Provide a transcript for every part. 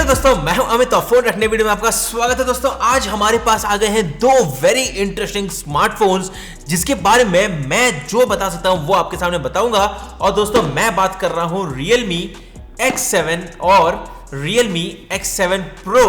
नमस्कार दोस्तों, मैं हूं अमित और फोन रखने वीडियो में आपका स्वागत है। दोस्तों आज हमारे पास आ गए हैं दो वेरी इंटरेस्टिंग स्मार्टफोन्स जिसके बारे में मैं जो बता सकता हूं वो आपके सामने बताऊंगा। और दोस्तों मैं बात कर रहा हूं Realme X7 और Realme X7 Pro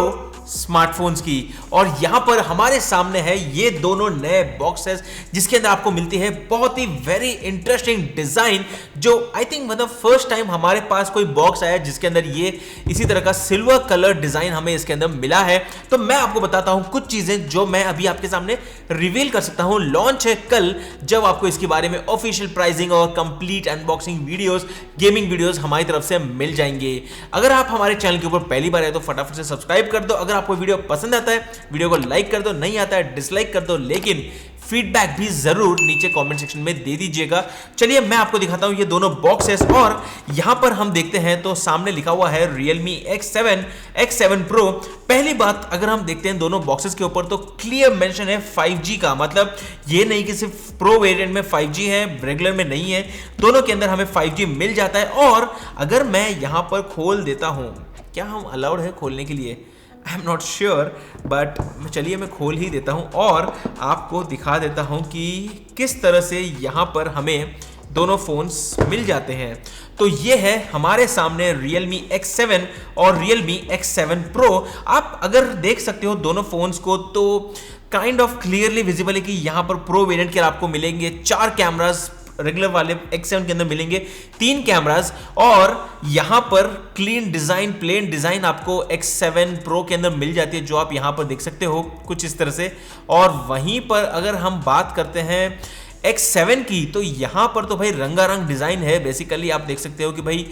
स्मार्टफोन्स की। और यहां पर हमारे सामने है ये दोनों नए बॉक्सेस जिसके अंदर आपको मिलती है बहुत ही वेरी इंटरेस्टिंग डिजाइन, जो आई थिंक मतलब फर्स्ट टाइम हमारे पास कोई बॉक्स आया जिसके अंदर ये इसी तरह का सिल्वर कलर डिजाइन हमें इसके अंदर मिला है। तो मैं आपको बताता हूं कुछ चीजें जो मैं अभी आपके सामने रिवील कर सकता हूं। लॉन्च है कल, जब आपको इसके बारे में ऑफिशियल प्राइसिंग और complete unboxing videos, gaming videos हमारी तरफ से मिल जाएंगे। अगर आप हमारे चैनल के ऊपर पहली बार आए तो फटाफट से सब्सक्राइब कर दो। अगर आपको वीडियो पसंद आता है वीडियो को लाइक कर दो, नहीं आता है डिसलाइक कर दो, लेकिन फीडबैक भी जरूर नीचे कमेंट सेक्शन में दे दीजिएगा। चलिए मैं आपको दिखाता हूं ये दोनों बॉक्सेस। और यहां पर हम देखते हैं तो सामने लिखा हुआ है Realme X7 Pro। पहली बात अगर हम देखते हैं दोनों बॉक्सेस के ऊपर तो क्लियर मेंशन है 5G का, मतलब ये नहीं कि सिर्फ प्रो वेरिएंट में 5G है, रेगुलर में नहीं है, दोनों के अंदर हमें 5G मिल जाता है। और अगर मैं यहां पर खोल देता हूं, क्या हम अलाउड है खोलने के लिए? I am not sure, but चलिए मैं खोल ही देता हूं और आपको दिखा देता हूं कि किस तरह से यहां पर हमें दोनों फोन्स मिल जाते हैं। तो ये है हमारे सामने Realme X7 और Realme X7 Pro। आप अगर देख सकते हो दोनों फोन्स को तो काइंड ऑफ क्लियरली विजिबल है कि यहां पर प्रो वेरिएंट के आपको मिलेंगे 4 कैमरास, रेगुलर वाले X7 के अंदर मिलेंगे 3 कैमरास, और यहां पर क्लीन डिजाइन, प्लेन डिजाइन आपको X7 Pro के अंदर मिल जाती है, जो आप यहां पर देख सकते हो कुछ इस तरह से। और वहीं पर अगर हम बात करते हैं X7 की तो यहां पर तो भाई रंगारंग डिजाइन है। बेसिकली आप देख सकते हो कि भाई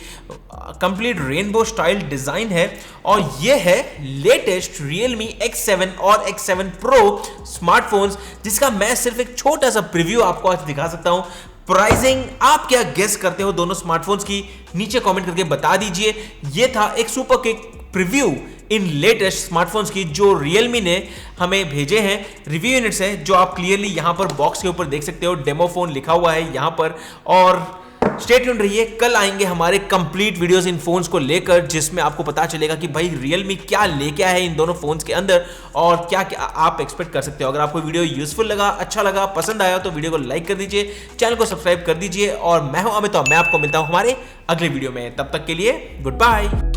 कंप्लीट रेनबो स्टाइल डिजाइन है। और ये है लेटेस्ट Realme X7 और X7 Pro स्मार्टफोन्स, जिसका मैं सिर्फ एक छोटा सा प्रीव्यू आपको आज दिखा सकता हूं। प्राइसिंग आप क्या गेस करते हो दोनों स्मार्टफोन्स की, नीचे कमेंट करके बता दीजिए। ये था एक सुपर क्विक प्रीव्यू इन लेटेस्ट स्मार्टफोन्स की जो Realme ने हमें भेजे हैं। रिव्यू यूनिट्स हैं जो आप क्लियरली यहां पर बॉक्स के ऊपर देख सकते हो, डेमो फोन लिखा हुआ है यहां पर। और स्टे ट्यून्ड रहिए, कल आएंगे हमारे कंप्लीट वीडियोस इन फोन्स को लेकर, जिसमें आपको पता चलेगा कि भाई Realme क्या लेके आया है इन दोनों फोन्स के अंदर और क्या क्या आप एक्सपेक्ट कर सकते हो। अगर आपको वीडियो यूजफुल लगा, अच्छा लगा, पसंद आया तो वीडियो को लाइक कर दीजिए, चैनल को सब्सक्राइब कर दीजिए। और मैं हूं अमित और मैं आपको मिलता हूं हमारे अगले वीडियो में। तब तक के लिए गुड बाय।